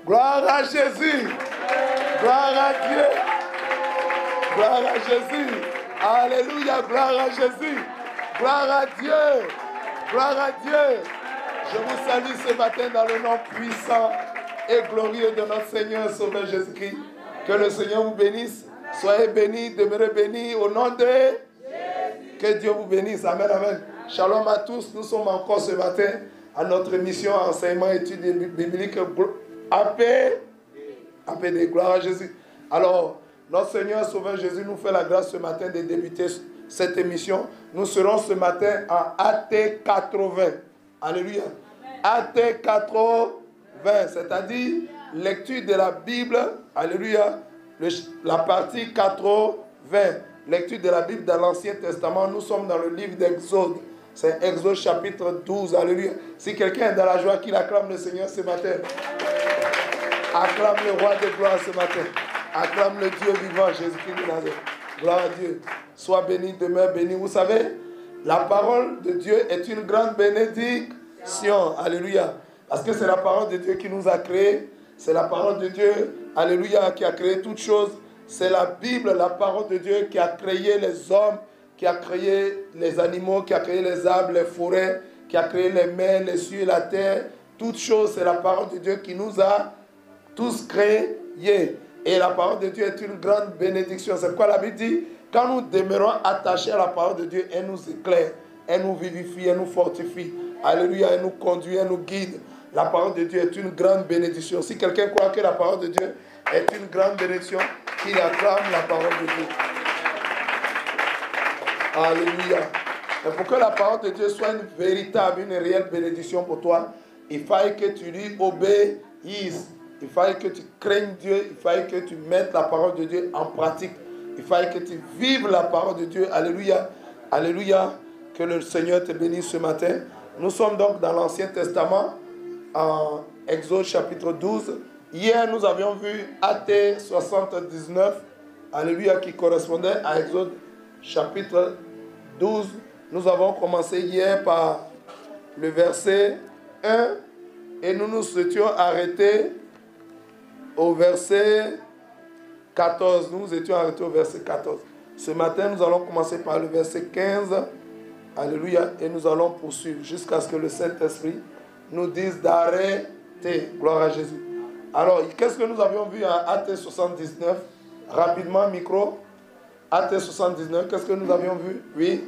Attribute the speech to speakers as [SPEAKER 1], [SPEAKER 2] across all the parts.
[SPEAKER 1] Gloire à Jésus. Gloire à Dieu. Gloire à Jésus. Alléluia. Gloire à Jésus. Gloire à Dieu. Gloire à Dieu. Je vous salue ce matin dans le nom puissant et glorieux de notre Seigneur Sauveur Jésus-Christ. Que le Seigneur vous bénisse. Soyez bénis, demeurez bénis au nom de Jésus. Que Dieu vous bénisse. Amen, amen. Shalom à tous. Nous sommes encore ce matin à notre émission enseignement études bibliques APD. Gloire à Jésus. Alors, notre Seigneur Sauveur Jésus nous fait la grâce ce matin de débuter cette émission. Nous serons ce matin en AT 80. Alléluia. AT 80, c'est-à-dire lecture de la Bible. Alléluia. La partie 80. Lecture de la Bible dans l'Ancien Testament. Nous sommes dans le livre d'Exode. C'est Exode chapitre 12. Alléluia. Si quelqu'un est dans la joie, qu'il acclame le Seigneur ce matin. Acclame le roi de gloire ce matin. Acclame le Dieu vivant, Jésus-Christ de Nazareth. Gloire à Dieu. Sois béni, demeure béni. Vous savez, la parole de Dieu est une grande bénédiction. Alléluia. Parce que c'est la parole de Dieu qui nous a créés. C'est la parole de Dieu, alléluia, qui a créé toutes choses. C'est la Bible, la parole de Dieu qui a créé les hommes, qui a créé les animaux, qui a créé les arbres, les forêts, qui a créé les mers, les cieux, la terre. Toutes choses, c'est la parole de Dieu qui nous a tous créés. Et la parole de Dieu est une grande bénédiction. C'est pourquoi la Bible dit, quand nous demeurons attachés à la parole de Dieu, elle nous éclaire, elle nous vivifie, elle nous fortifie. Alléluia, elle nous conduit, elle nous guide. La parole de Dieu est une grande bénédiction. Si quelqu'un croit que la parole de Dieu est une grande bénédiction, qu'il acclame la parole de Dieu. Alléluia. Et pour que la parole de Dieu soit une véritable, une réelle bénédiction pour toi, il faille que tu lui obéisses. Il faille que tu craignes Dieu. Il faille que tu mettes la parole de Dieu en pratique. Il faille que tu vives la parole de Dieu. Alléluia. Alléluia. Que le Seigneur te bénisse ce matin. Nous sommes donc dans l'Ancien Testament, en Exode chapitre 12. Hier, nous avions vu AT 79. Alléluia, qui correspondait à Exode chapitre 12. Nous avons commencé hier par le verset 1 et nous nous étions arrêtés au verset 14. Nous étions arrêtés au verset 14. Ce matin, nous allons commencer par le verset 15. Alléluia. Et nous allons poursuivre jusqu'à ce que le Saint-Esprit nous dise d'arrêter. Gloire à Jésus. Alors, qu'est-ce que nous avions vu à AT 79? Rapidement, micro. AT 79, qu'est-ce que nous avions vu? Oui,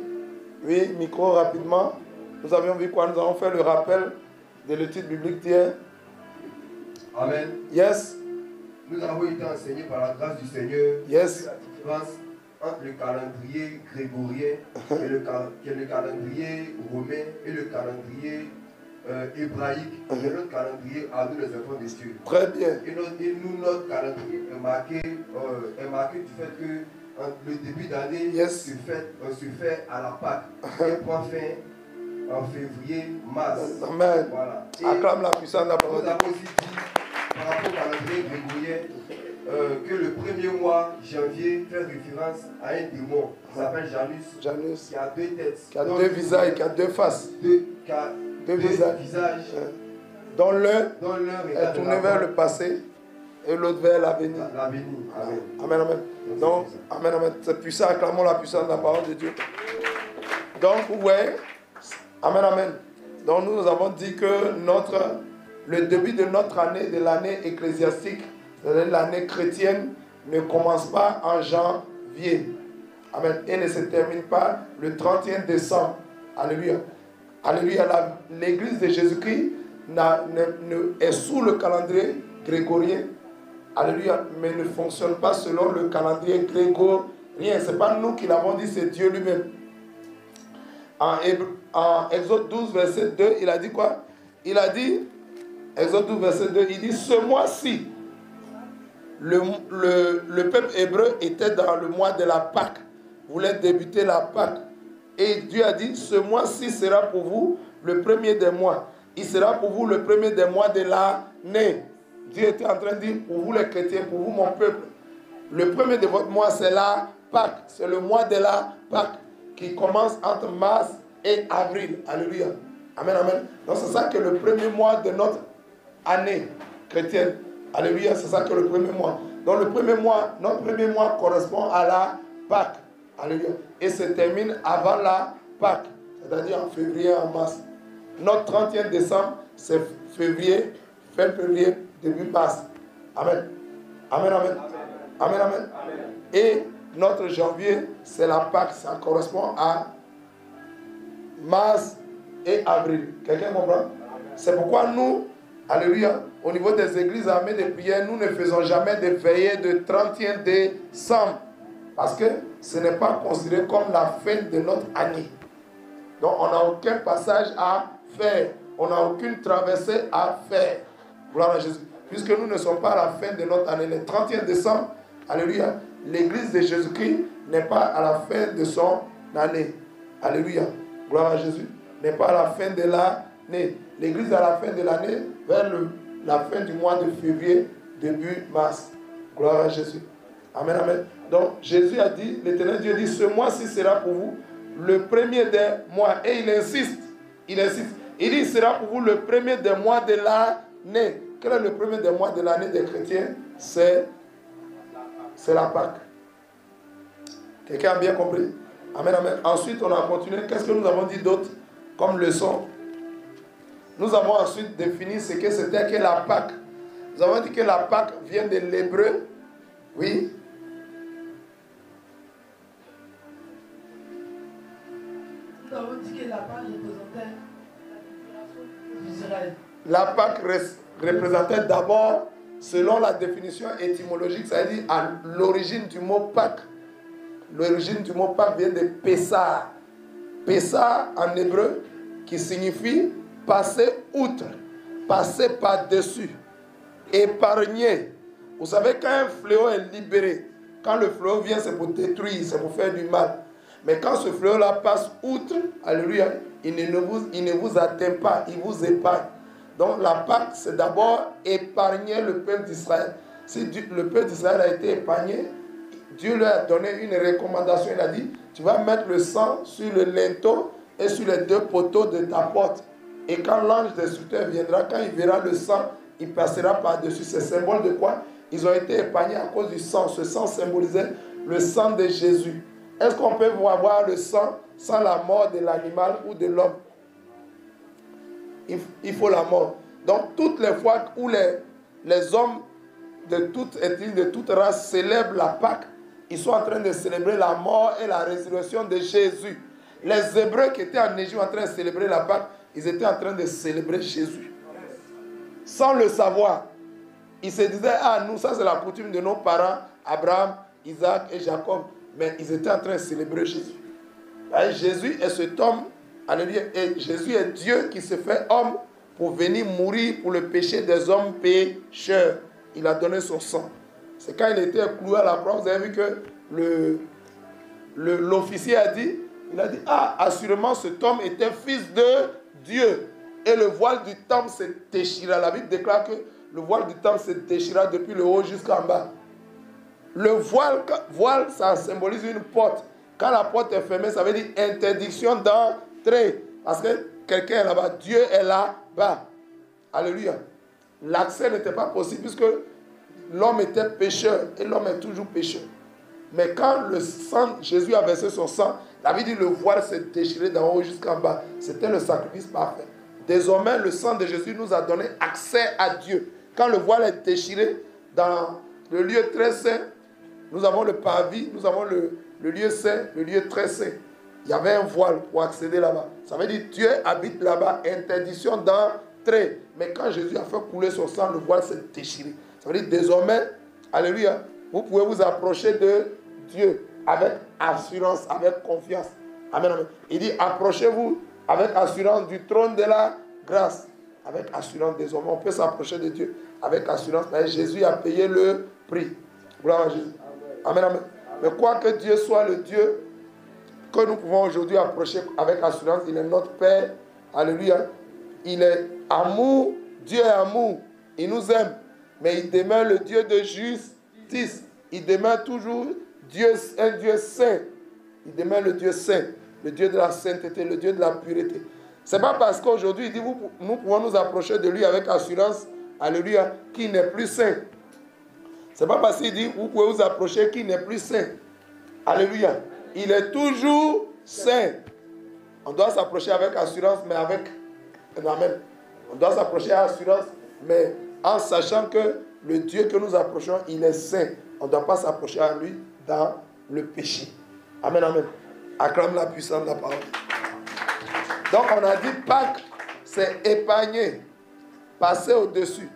[SPEAKER 1] micro, rapidement. Nous avions vu quoi? Nous avons fait le rappel de l'étude biblique d'hier.
[SPEAKER 2] Amen.
[SPEAKER 1] Yes.
[SPEAKER 2] Nous avons été enseignés par la grâce du Seigneur.
[SPEAKER 1] Yes.
[SPEAKER 2] La différence entre le calendrier grégorien qui est le calendrier romain et le calendrier hébraïque, et notre calendrier à nous les enfants de Dieu.
[SPEAKER 1] Très bien.
[SPEAKER 2] Et notre calendrier est marqué du fait que le début d'année se fait à la Pâque. Et prend fin en février, mars.
[SPEAKER 1] Amen.
[SPEAKER 2] Voilà.
[SPEAKER 1] Acclame la puissance de la parole.
[SPEAKER 2] Nous avons aussi dit, par rapport au calendrier grégorien, que le premier mois, janvier, fait référence à un démon qui s'appelle Janus, qui a deux têtes.
[SPEAKER 1] Qui a deux visages, qui a deux faces.
[SPEAKER 2] Qui a deux visages.
[SPEAKER 1] Dont l'un est tourné vers le passé et l'autre vers l'avenir.
[SPEAKER 2] Amen.
[SPEAKER 1] Amen, amen. Donc, amen, amen. C'est puissant, acclamons la puissance de la parole de Dieu. Donc, ouais. Amen, amen. Donc, nous avons dit que le début de notre année, de l'année ecclésiastique, c'est-à-dire l'année chrétienne, ne commence pas en janvier. Amen. Et ne se termine pas le 31 décembre. Alléluia. Alléluia. L'église de Jésus-Christ est sous le calendrier grégorien. Alléluia. Mais ne fonctionne pas selon le calendrier grégorien. Ce n'est pas nous qui l'avons dit, c'est Dieu lui-même. En Exode 12, verset 2, il a dit quoi? Il a dit, Exode 12, verset 2, il dit, ce mois-ci, le peuple hébreu était dans le mois de la Pâque, voulait débuter la Pâque. Et Dieu a dit, ce mois-ci sera pour vous le premier des mois. Il sera pour vous le premier des mois de l'année. Dieu était en train de dire, pour vous les chrétiens, pour vous mon peuple, le premier de votre mois, c'est la Pâque. C'est le mois de la Pâque qui commence entre mars et avril. Alléluia. Amen, amen. Donc c'est ça que le premier mois de notre année chrétienne. Alléluia, c'est ça que le premier mois. Donc le premier mois, notre premier mois correspond à la Pâque. Alléluia. Et se termine avant la Pâque, c'est-à-dire en février, en mars. Notre 31 décembre, c'est février, fin février, début mars. Amen. Amen, amen. Amen, amen. Et notre janvier, c'est la Pâque. Ça correspond à mars et avril. Quelqu'un comprend? C'est pourquoi nous, alléluia, au niveau des églises armées de prière, nous ne faisons jamais de veillées de 31 décembre. Parce que ce n'est pas considéré comme la fin de notre année. Donc on n'a aucun passage à faire. On n'a aucune traversée à faire. Gloire à Jésus. Puisque nous ne sommes pas à la fin de notre année. Le 31 décembre, alléluia, l'église de Jésus-Christ n'est pas à la fin de son année. Alléluia. Gloire à Jésus. N'est pas à la fin de l'année. L'église à la fin de l'année, vers la fin du mois de février, début mars. Gloire à Jésus. Amen, amen. Donc Jésus a dit, l'Éternel Dieu dit, ce mois-ci sera pour vous le premier des mois. Et il insiste. Il insiste. Il dit, sera pour vous le premier des mois de l'année. Quel est le premier des mois de l'année des chrétiens? C'est la Pâque. Quelqu'un a bien compris? Amen, amen. Ensuite, on a continué. Qu'est-ce que nous avons dit d'autre comme leçon? Nous avons ensuite défini ce que c'était que la Pâque. Nous avons dit que la Pâque vient de l'hébreu. Oui.
[SPEAKER 3] Nous avons dit que la Pâque représentait l'Israël.
[SPEAKER 1] La Pâque représentait d'abord, selon la définition étymologique, c'est-à-dire à l'origine du mot Pâque. L'origine du mot Pâque vient de Pessah. Pessah en hébreu, qui signifie passer outre, passer par-dessus, épargner. Vous savez, quand un fléau est libéré, quand le fléau vient, c'est pour détruire, c'est pour faire du mal. Mais quand ce fléau-là passe outre, alléluia, il ne vous atteint pas, il vous épargne. Donc la Pâque, c'est d'abord épargner le peuple d'Israël. Si le peuple d'Israël a été épargné, Dieu lui a donné une recommandation. Il a dit, tu vas mettre le sang sur le linteau et sur les deux poteaux de ta porte. Et quand l'ange destructeur viendra, quand il verra le sang, il passera par-dessus. C'est symbole de quoi? Ils ont été épargnés à cause du sang. Ce sang symbolisait le sang de Jésus. Est-ce qu'on peut avoir le sang sans la mort de l'animal ou de l'homme? Il faut la mort. Donc, toutes les fois où les hommes de toute ethnie, de toute race célèbrent la Pâque, ils sont en train de célébrer la mort et la résurrection de Jésus. Les Hébreux qui étaient en Égypte en train de célébrer la Pâque, ils étaient en train de célébrer Jésus. Sans le savoir. Ils se disaient, ah, nous, ça c'est la coutume de nos parents, Abraham, Isaac et Jacob. Mais ils étaient en train de célébrer Jésus. Et Jésus est cet homme, alléluia, et Jésus est Dieu qui se fait homme pour venir mourir pour le péché des hommes pécheurs. Il a donné son sang. C'est quand il était cloué à la croix, vous avez vu que l'officier a dit, il a dit, ah, assurément cet homme était fils de Dieu. Et le voile du temple se déchira. La Bible déclare que le voile du temple se déchira depuis le haut jusqu'en bas. Le voile, ça symbolise une porte. Quand la porte est fermée, ça veut dire interdiction d'entrer. Parce que quelqu'un est là-bas, Dieu est là-bas. Alléluia. L'accès n'était pas possible puisque l'homme était pécheur et l'homme est toujours pécheur. Mais quand le sang, Jésus a versé son sang, la Bible dit le voile s'est déchiré d'en haut jusqu'en bas. C'était le sacrifice parfait. Désormais, le sang de Jésus nous a donné accès à Dieu. Quand le voile est déchiré dans le lieu très saint, nous avons le parvis, nous avons le lieu saint, le lieu très saint. Il y avait un voile pour accéder là-bas. Ça veut dire Dieu habite là-bas, interdiction d'entrer. Mais quand Jésus a fait couler son sang, le voile s'est déchiré. Ça veut dire désormais, alléluia, vous pouvez vous approcher de Dieu avec assurance, avec confiance. Amen, amen. Il dit, approchez-vous avec assurance du trône de la grâce. Avec assurance, désormais, on peut s'approcher de Dieu avec assurance. Mais Jésus a payé le prix. Gloire à Jésus. Amen, amen. Mais quoi que Dieu soit le Dieu que nous pouvons aujourd'hui approcher avec assurance, il est notre Père. Alléluia. Il est amour. Dieu est amour. Il nous aime. Mais il demeure le Dieu de justice. Il demeure toujours Dieu, un Dieu saint. Il demeure le Dieu saint. Le Dieu de la sainteté, le Dieu de la pureté. Ce n'est pas parce qu'aujourd'hui, il dit, nous pouvons nous approcher de lui avec assurance alléluia, qui n'est plus saint. Ce n'est pas parce qu'il dit, vous pouvez vous approcher qui n'est plus saint. Alléluia. Il est toujours saint. On doit s'approcher avec assurance, mais avec... Amen. On doit s'approcher avec assurance, mais en sachant que le Dieu que nous approchons, il est saint. On ne doit pas s'approcher à lui dans le péché. Amen, amen. Acclame la puissance de la parole. Donc on a dit Pâques, c'est épargner, passer au-dessus,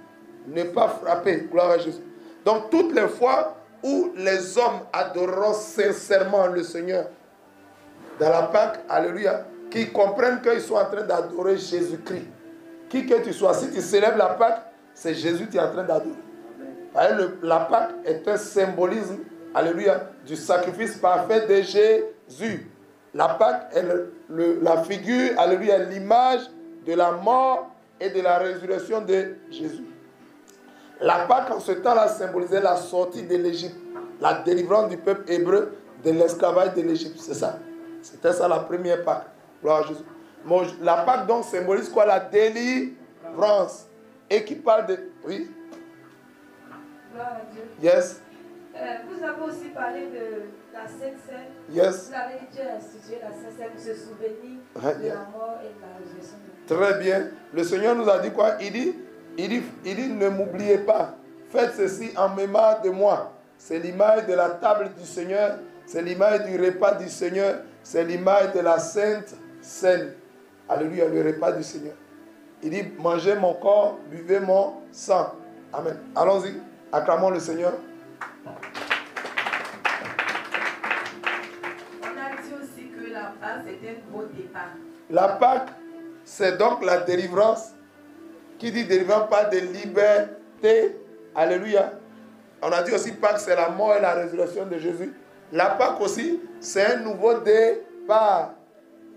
[SPEAKER 1] ne pas frapper. Gloire à Jésus. Donc toutes les fois où les hommes adoreront sincèrement le Seigneur, dans la Pâque, alléluia, qu'ils comprennent qu'ils sont en train d'adorer Jésus-Christ. Qui que tu sois, si tu célèbres la Pâque, c'est Jésus que tu es en train d'adorer. La Pâque est un symbolisme, alléluia, du sacrifice parfait de Jésus. La Pâque est la figure, alléluia, l'image de la mort et de la résurrection de Jésus. La Pâque en ce temps-là symbolisait la sortie de l'Égypte, la délivrance du peuple hébreu de l'esclavage de l'Égypte. C'est ça. C'était ça la première Pâque. Gloire à Jésus. La Pâque donc symbolise quoi? La délivrance. Et qui parle de... Oui.
[SPEAKER 3] Gloire à Dieu.
[SPEAKER 1] Yes.
[SPEAKER 3] Vous avez aussi parlé de la Sainte Seine.
[SPEAKER 1] Yes.
[SPEAKER 3] Vous avez dit Dieu a institué la Sainte Seine pour se souvenir de la mort et de la résurrection de Christ.
[SPEAKER 1] Très bien. Le Seigneur nous a dit quoi? Il dit ne m'oubliez pas. Faites ceci en mémoire de moi. C'est l'image de la table du Seigneur. C'est l'image du repas du Seigneur. C'est l'image de la Sainte Seine. Alléluia, le repas du Seigneur. Il dit, mangez mon corps, buvez mon sang. Amen. Allons-y, acclamons le Seigneur.
[SPEAKER 3] On a dit aussi que la Pâque, c'était un nouveau départ.
[SPEAKER 1] La Pâque, c'est donc la délivrance. Qui dit délivrance parle de liberté. Alléluia. On a dit aussi Pâque, c'est la mort et la résurrection de Jésus. La Pâque aussi, c'est un nouveau départ.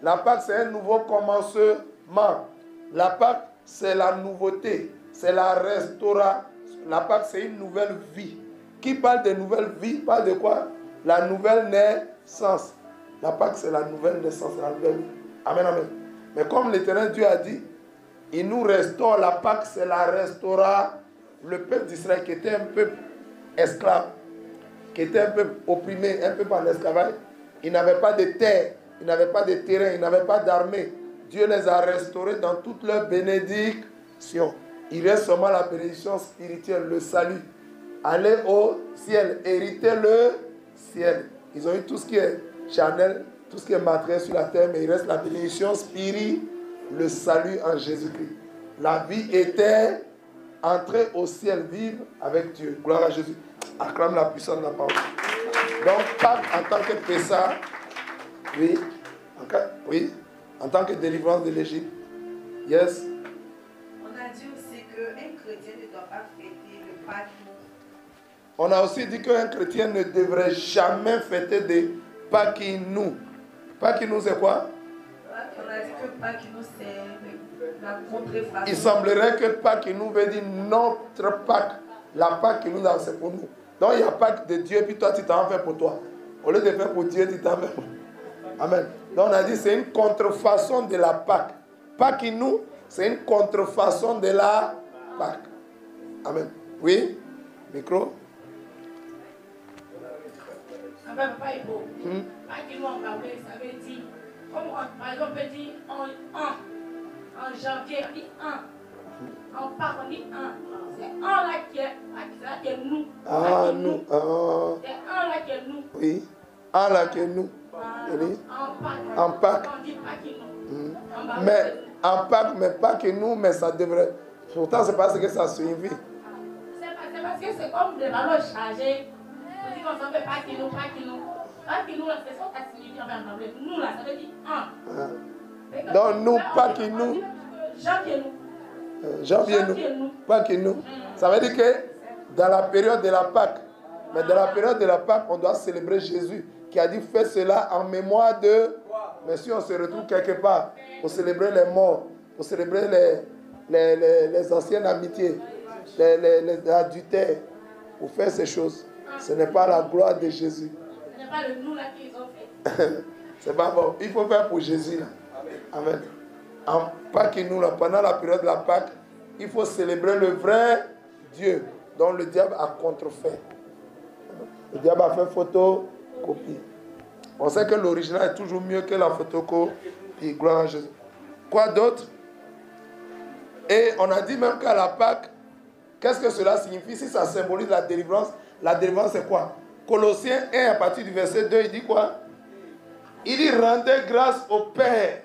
[SPEAKER 1] La Pâque, c'est un nouveau commencement. La Pâque, c'est la nouveauté. C'est la restauration. La Pâque, c'est une nouvelle vie. Qui parle de nouvelle vie, parle de quoi? La nouvelle naissance. La Pâque, c'est la nouvelle naissance, la nouvelle vie. Amen, amen. Mais comme l'Éternel Dieu a dit, il nous restaure. La Pâque, c'est la restauration. Le peuple d'Israël qui était un peuple esclave, qui était un peuple opprimé, un peuple en esclavage, il n'avait pas de terre, il n'avait pas de terrain, il n'avait pas d'armée. Dieu les a restaurés dans toute leur bénédiction. Il reste seulement la bénédiction spirituelle, le salut. Allez au ciel, héritez le ciel. Ils ont eu tout ce qui est charnel, tout ce qui est matériel sur la terre, mais il reste la bénédiction spirituelle, le salut en Jésus-Christ. La vie était entrée au ciel, vivre avec Dieu. Gloire à Jésus. Acclame la puissance de la parole. Donc, Pâques en tant que Pessah, oui, en tant que délivrance de l'Égypte. Yes.
[SPEAKER 3] On a dit aussi qu'un chrétien ne doit pas fêter le Pâques.
[SPEAKER 1] On a aussi dit qu'un chrétien ne devrait jamais fêter des Pâques-nous. Pâques-nous, c'est quoi?
[SPEAKER 3] On a dit que Pâques-nous, c'est la contrefaçon.
[SPEAKER 1] Il semblerait que Pâques-nous veut dire notre Pâques. La Pâques nous a, c'est pour nous. Donc il y a Pâques de Dieu, puis toi tu t'en fais pour toi. Au lieu de faire pour Dieu, tu t'en fais pour toi. Amen. Donc on a dit c'est une contrefaçon de la Pâque. Pâques-nous, c'est une contrefaçon de la Pâque. Amen. Oui? Micro?
[SPEAKER 4] Papa est beau. Pâques-nous en parler, ça veut dire, comme par exemple on peut dire en janvier, on dit en Pâques, on dit c'est un là qui est nous.
[SPEAKER 1] Ah, nous.
[SPEAKER 4] C'est un là qui est nous.
[SPEAKER 1] Oui. Un là qui est nous. En Pâques.
[SPEAKER 4] On dit Pâques-nous.
[SPEAKER 1] Mais en Pâques, mais pas que nous, mais ça devrait. Pourtant, c'est pas ce que ça suivit.
[SPEAKER 4] C'est parce que c'est comme des valeurs chargées. On dit qu'on s'en fait Pâques-nous. Pâques-nous, c'est ça qui signifie en anglais. Nous, là, ça veut dire un.
[SPEAKER 1] Donc, nous, Pâques-nous.
[SPEAKER 4] Janvier-nous.
[SPEAKER 1] Pâques-nous. Ça veut dire que dans la période de la Pâque, mais dans la période de la Pâque, on doit célébrer Jésus qui a dit faites cela en mémoire de. Mais si on se retrouve quelque part pour célébrer les morts, pour célébrer les anciennes amitiés, les adultères, pour faire ces choses, ce n'est pas la gloire de Jésus.
[SPEAKER 4] Ce n'est pas le nous là qu'ils ont fait.
[SPEAKER 1] C'est pas bon. Il faut faire pour Jésus là. Amen. En Pâques nous là, pendant la période de la Pâque, il faut célébrer le vrai Dieu dont le diable a contrefait. Le diable a fait photocopie. On sait que l'original est toujours mieux que la photocopie. Gloire à Jésus. Quoi d'autre? Et on a dit même qu'à la Pâque, qu'est-ce que cela signifie? Si ça symbolise la délivrance c'est quoi? Colossiens 1 à partir du verset 2, il dit quoi? Il dit rendez grâce au Père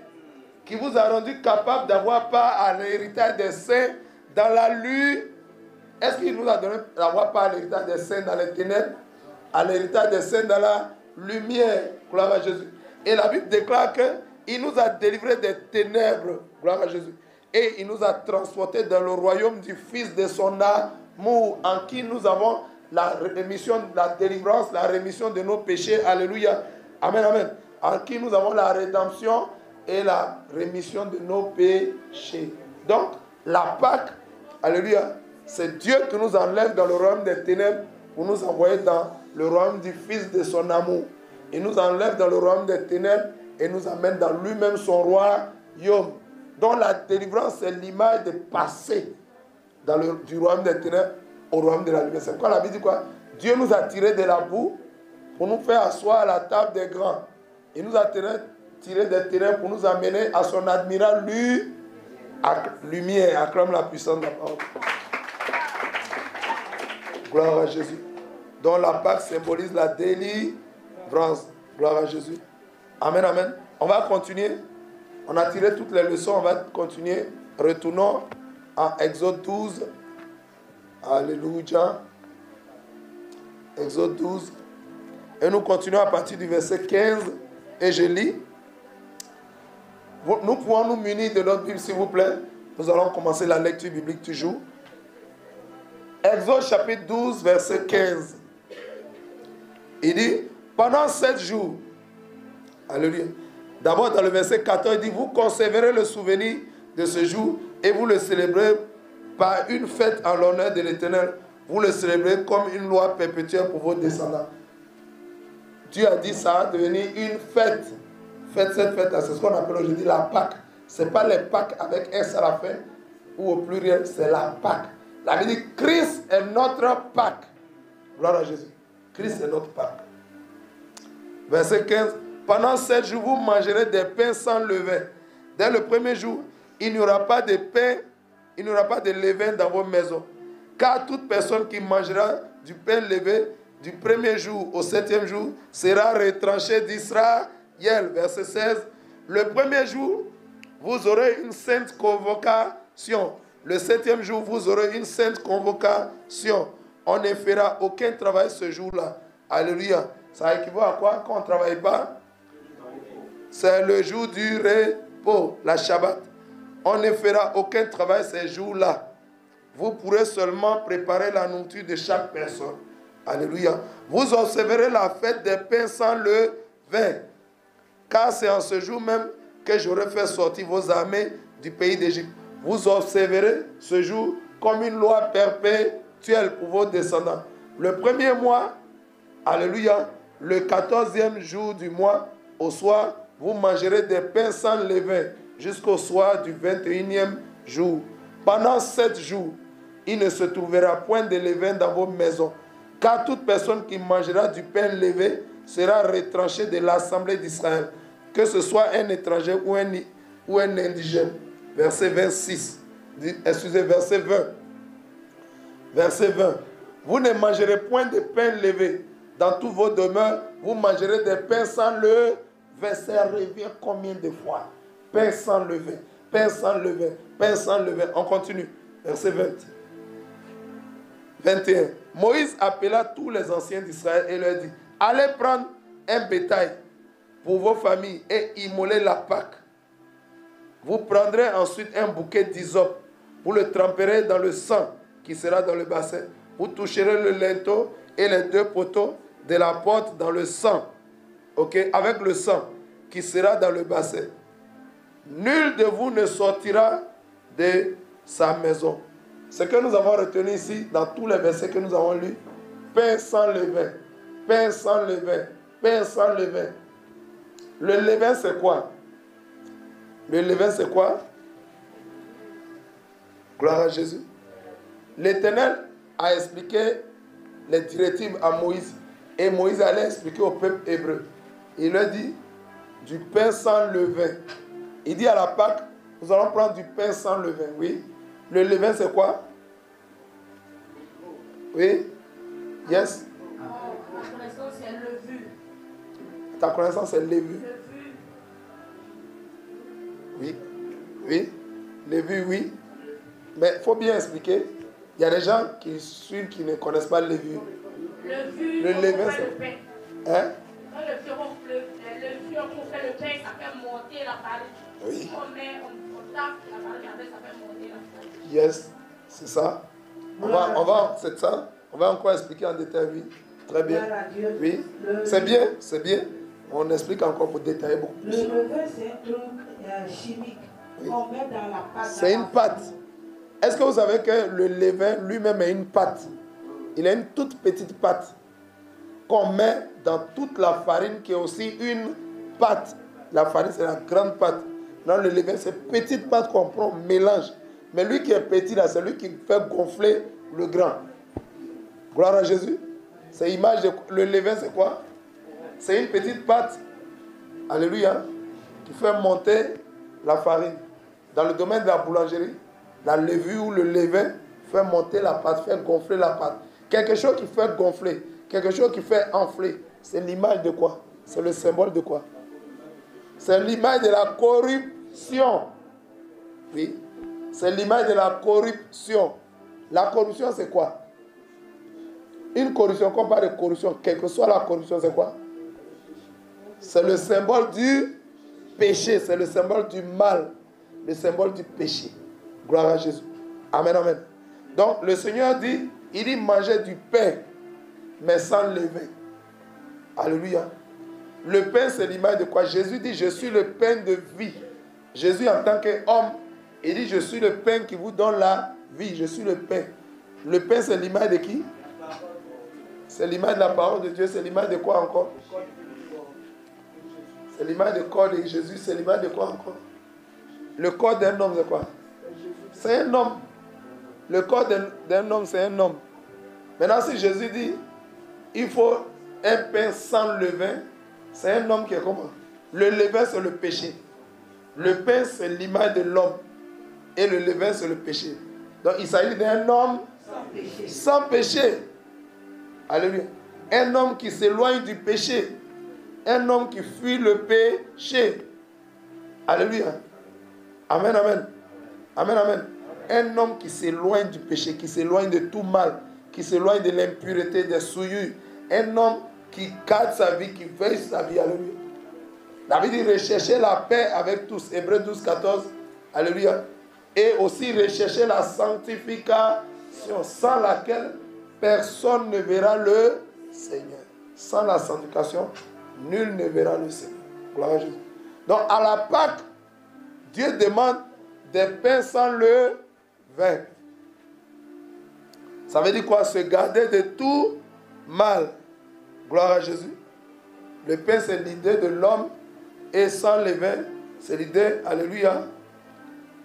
[SPEAKER 1] qui vous a rendu capable d'avoir part à l'héritage des saints dans la lumière. Est-ce qu'il nous a donné d'avoir part à l'héritage des saints dans les ténèbres? À l'héritage des saints dans la lumière. Gloire à Jésus. Et la Bible déclare qu'il nous a délivrés des ténèbres. Gloire à Jésus. Et il nous a transportés dans le royaume du Fils de son amour, en qui nous avons la rémission, la délivrance, la rémission de nos péchés. Alléluia. Amen, amen. En qui nous avons la rédemption et la rémission de nos péchés. Donc, la Pâque, alléluia, c'est Dieu qui nous enlève dans le royaume des ténèbres pour nous envoyer dans le royaume du Fils de son amour. Il nous enlève dans le royaume des ténèbres et nous amène dans lui-même son royaume. Donc la délivrance, c'est l'image de passer du royaume des ténèbres au royaume de la lumière. C'est quoi la Bible dit quoi? Dieu nous a tirés de la boue pour nous faire asseoir à la table des grands. Il nous a tirés des ténèbres pour nous amener à son admirable lumière. Acclame la puissance de la parole. Gloire à Jésus. Donc la Pâque symbolise la délivrance. Gloire à Jésus. Amen, amen. On va continuer. On a tiré toutes les leçons. On va continuer. Retournons à Exode 12. Alléluia. Exode 12. Et nous continuons à partir du verset 15. Et je lis. Nous pouvons nous munir de notre Bible, s'il vous plaît. Nous allons commencer la lecture biblique toujours. Exode chapitre 12, verset 15. Il dit, pendant 7 jours, alléluia. D'abord dans le verset 14, il dit, vous conserverez le souvenir de ce jour et vous le célébrez par une fête en l'honneur de l'Éternel. Vous le célébrez comme une loi perpétuelle pour vos descendants. Dieu a dit ça va devenir une fête. Faites cette fête, c'est ce qu'on appelle aujourd'hui la Pâque. Ce n'est pas les Pâques avec S à la fin ou au pluriel, c'est la Pâque. La Bible dit Christ est notre Pâque. Gloire à Jésus. Christ est notre Pâque. Verset 15. Pendant 7 jours, vous mangerez des pains sans levain. Dès le premier jour, il n'y aura pas de pain, il n'y aura pas de levain dans vos maisons. Car toute personne qui mangera du pain levé du premier jour au 7e jour sera retranchée d'Israël. Verset 16. Le premier jour, vous aurez une sainte convocation. Le 7e jour, vous aurez une sainte convocation. On ne fera aucun travail ce jour-là. Alléluia. Ça équivaut à quoi quand on ne travaille pas? C'est le jour du repos, la Shabbat. On ne fera aucun travail ces jours-là. Vous pourrez seulement préparer la nourriture de chaque personne. Alléluia. Vous observerez la fête des pains sans levain. Car c'est en ce jour même que j'aurai fait sortir vos armées du pays d'Égypte. Vous observerez ce jour comme une loi perpétuelle pour vos descendants. Le premier mois, alléluia, le 14e jour du mois, au soir, vous mangerez des pains sans levain jusqu'au soir du 21e jour. Pendant 7 jours, il ne se trouvera point de levain dans vos maisons, car toute personne qui mangera du pain levé sera retranchée de l'assemblée d'Israël, que ce soit un étranger ou un indigène. Verset 26. Excusez, verset 20. Verset 20. Vous ne mangerez point de pain levé. Dans tous vos demeures, vous mangerez des pains sans levain. Ça revient combien de fois? Pain sans levain, pain sans levain, pain sans levain. On continue. Verset 20. 21. Moïse appela tous les anciens d'Israël et leur dit, allez prendre un bétail pour vos familles et immoler la Pâque. Vous prendrez ensuite un bouquet d'hysope. Vous le tremperez dans le sang qui sera dans le bassin. Vous toucherez le linteau et les 2 poteaux de la porte dans le sang. Ok, avec le sang qui sera dans le bassin. Nul de vous ne sortira de sa maison. Ce que nous avons retenu ici, dans tous les versets que nous avons lus, pain sans levain, pain sans levain, pain sans levain. Le levain, c'est quoi? Le levain, c'est quoi? Gloire à Jésus. L'Éternel a expliqué les directives à Moïse. Et Moïse allait expliquer au peuple hébreu. Il leur dit, du pain sans levain. Il dit à la Pâque, nous allons prendre du pain sans levain. Oui. Le levain, c'est quoi? Oui. Yes.
[SPEAKER 4] Ma connaissance, c'est levure.
[SPEAKER 1] Ta connaissance, c'est levure. Oui. Oui. Levure, oui. Mais il faut bien expliquer. Il y a des gens qui suivent, qui ne connaissent pas le levure. Le levain, c'est... Hein?
[SPEAKER 4] Quand le vieux qu'on fait le pain, ça fait monter la farine.
[SPEAKER 1] Oui.
[SPEAKER 4] On tape la farine, après ça fait monter la farine.
[SPEAKER 1] Yes, c'est ça. C'est ça. On va encore expliquer en détail, oui. Très bien. Oui. C'est bien, c'est bien. On explique encore pour détailler beaucoup plus.
[SPEAKER 3] Le levain, c'est un truc chimique qu'on met dans la pâte.
[SPEAKER 1] C'est une pâte. Est-ce que vous savez que le levain lui-même est une pâte? Il est une toute petite pâte qu'on met dans toute la farine qui est aussi une pâte. La farine, c'est la grande pâte. Dans le levain, c'est une petite pâte qu'on prend, on mélange. Mais lui qui est petit, là, c'est lui qui fait gonfler le grain. Gloire à Jésus. C'est l'image de... Le levain, c'est quoi? C'est une petite pâte, alléluia, qui fait monter la farine. Dans le domaine de la boulangerie, la levure ou le levain fait monter la pâte, fait gonfler la pâte. Quelque chose qui fait gonfler, quelque chose qui fait enfler, c'est l'image de quoi? C'est le symbole de quoi? C'est l'image de la corruption. Oui. C'est l'image de la corruption. La corruption, c'est quoi? Une corruption, qu'on parle de corruption, quelle que soit la corruption, c'est quoi? C'est le symbole du péché, c'est le symbole du mal, le symbole du péché. Gloire à Jésus. Amen, amen. Donc, le Seigneur dit, il dit manger du pain, mais sans levain. Alléluia. Le pain, c'est l'image de quoi? Jésus dit, je suis le pain de vie. Jésus, en tant qu'homme, il dit, je suis le pain qui vous donne la vie. Je suis le pain. Le pain, c'est l'image de qui? C'est l'image de la parole de Dieu. C'est l'image de quoi encore? C'est l'image du corps de Jésus. C'est l'image de quoi encore? Le corps d'un homme, c'est quoi? C'est un homme. Le corps d'un homme, c'est un homme. Maintenant, si Jésus dit, il faut un pain sans levain, c'est un homme qui est comment? Le levain, c'est le péché. Le pain, c'est l'image de l'homme. Et le levain, c'est le péché. Donc, il s'agit d'un homme sans péché. Alléluia. Un homme qui s'éloigne du péché. Un homme qui fuit le péché. Alléluia. Amen, amen. Amen, amen. Un homme qui s'éloigne du péché, qui s'éloigne de tout mal, qui s'éloigne de l'impureté, des souillures. Un homme qui garde sa vie, qui veille sa vie. Alléluia. David dit rechercher la paix avec tous. Hébreux 12, 14. Alléluia. Et aussi rechercher la sanctification, sans laquelle personne ne verra le Seigneur. Sans la sanctification, nul ne verra le Seigneur. Gloire à Jésus. Donc à la Pâque, Dieu demande des pains sans le vin. Ça veut dire quoi? Se garder de tout mal. Gloire à Jésus. Le pain, c'est l'idée de l'homme. Et sans le vin, c'est l'idée, alléluia,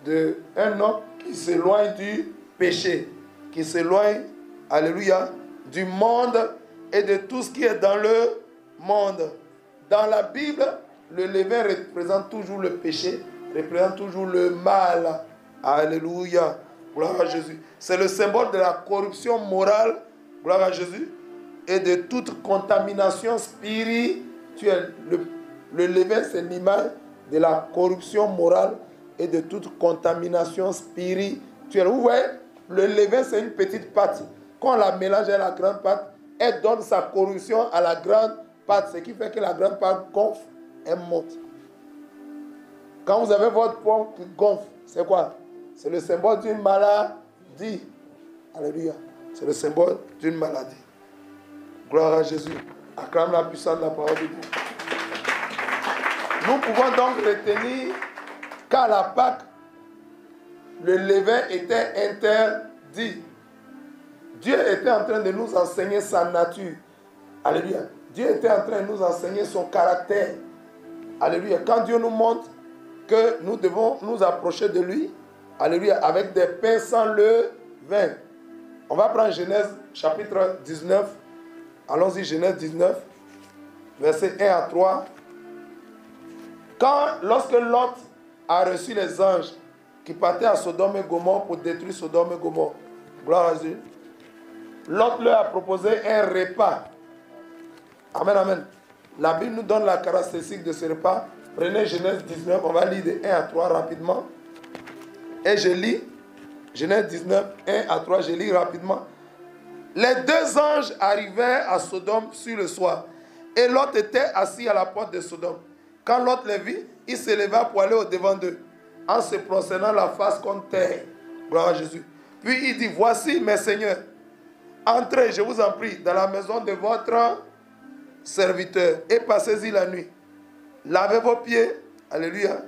[SPEAKER 1] d'un homme qui s'éloigne du péché. Qui s'éloigne, alléluia, du monde et de tout ce qui est dans le monde. Dans la Bible, le levain représente toujours le péché, représente toujours le mal. Alléluia. Gloire à Jésus. C'est le symbole de la corruption morale, gloire à Jésus, et de toute contamination spirituelle. Le levain, c'est l'image de la corruption morale et de toute contamination spirituelle. Vous voyez, le levain, c'est une petite pâte. Quand on la mélange à la grande pâte, elle donne sa corruption à la grande pâte, ce qui fait que la grande pâte gonfle et monte. Quand vous avez votre pomme qui gonfle, c'est quoi? C'est le symbole d'une maladie. Alléluia. C'est le symbole d'une maladie. Gloire à Jésus. Acclame la puissance de la parole de Dieu. Nous pouvons donc retenir qu'à la Pâque, le levain était interdit. Dieu était en train de nous enseigner sa nature. Alléluia. Dieu était en train de nous enseigner son caractère. Alléluia. Quand Dieu nous montre que nous devons nous approcher de lui, Alléluia. Avec des pains sans levain. On va prendre Genèse chapitre 19. Allons-y, Genèse 19. Versets 1 à 3. Lorsque Lot a reçu les anges qui partaient à Sodome et Gomorrhe pour détruire Sodome et Gomorrhe, gloire à Dieu, Lot leur a proposé un repas. Amen, amen. La Bible nous donne la caractéristique de ce repas. Prenez Genèse 19, on va lire de 1 à 3 rapidement. Et je lis, Genèse 19, 1 à 3, je lis rapidement. Les deux anges arrivèrent à Sodome sur le soir. Et Lot était assis à la porte de Sodome. Quand Lot les vit, il se leva pour aller au-devant d'eux, en se prosternant la face contre terre. Gloire à Jésus. Puis il dit, voici mes seigneurs, entrez, je vous en prie, dans la maison de votre serviteur et passez-y la nuit. Lavez vos pieds, alléluia,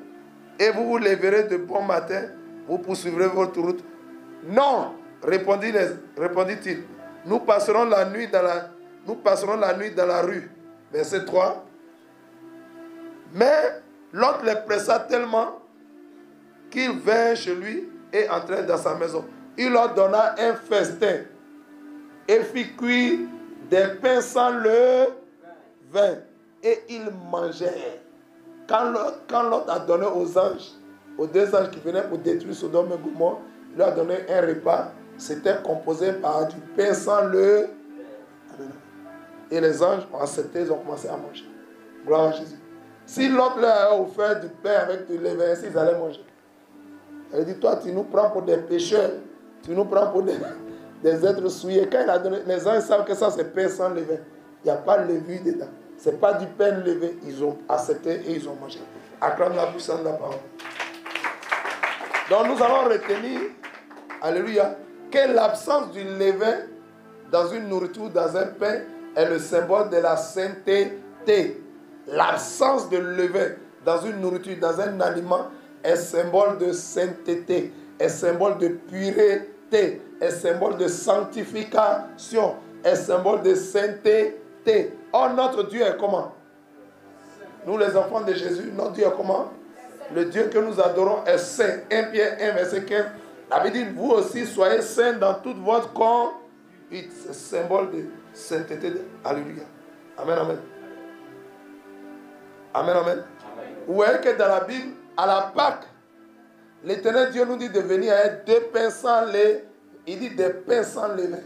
[SPEAKER 1] et vous vous lèverez de bon matin, vous poursuivrez votre route. Non, répondit-il, nous passerons la nuit dans la rue. Verset 3. Mais l'autre les pressa tellement qu'ils vinrent chez lui et entrèrent dans sa maison. Il leur donna un festin et fit cuire des pains sans levain et ils mangèrent. Quand l'autre a donné aux anges, aux deux anges qui venaient pour détruire Sodome et Gomorrhe, il leur a donné un repas. C'était composé par du pain sans levain. Et les anges ont accepté, ils ont commencé à manger. Gloire à Jésus. Si l'autre leur a offert du pain avec du levain, ils allaient manger. Elle dit, toi, tu nous prends pour des pécheurs. Tu nous prends pour des êtres souillés. Quand il a donné, les gens savent que ça, c'est pain sans levain. Il n'y a pas de levure dedans. Ce n'est pas du pain levé. Ils ont accepté et ils ont mangé. Acclame la puissance de la parole. Donc, nous allons retenir, alléluia, que l'absence du levain dans une nourriture, dans un pain, est le symbole de la sainteté. L'absence de levain dans une nourriture, dans un aliment, est symbole de sainteté, est symbole de pureté, est symbole de sanctification, est symbole de sainteté. Or, notre Dieu est comment? Nous, les enfants de Jésus, notre Dieu est comment? Le Dieu que nous adorons est saint. 1 Pierre 1, verset 15. La Bible dit, vous aussi, soyez saints dans toute votre conduite. C'est symbole de sainteté. Alléluia. Amen, amen. Amen, amen. Vous voyez que dans la Bible, à la Pâque, l'Éternel Dieu nous dit de venir avec deux pains sans levain. Il dit des pains sans levain.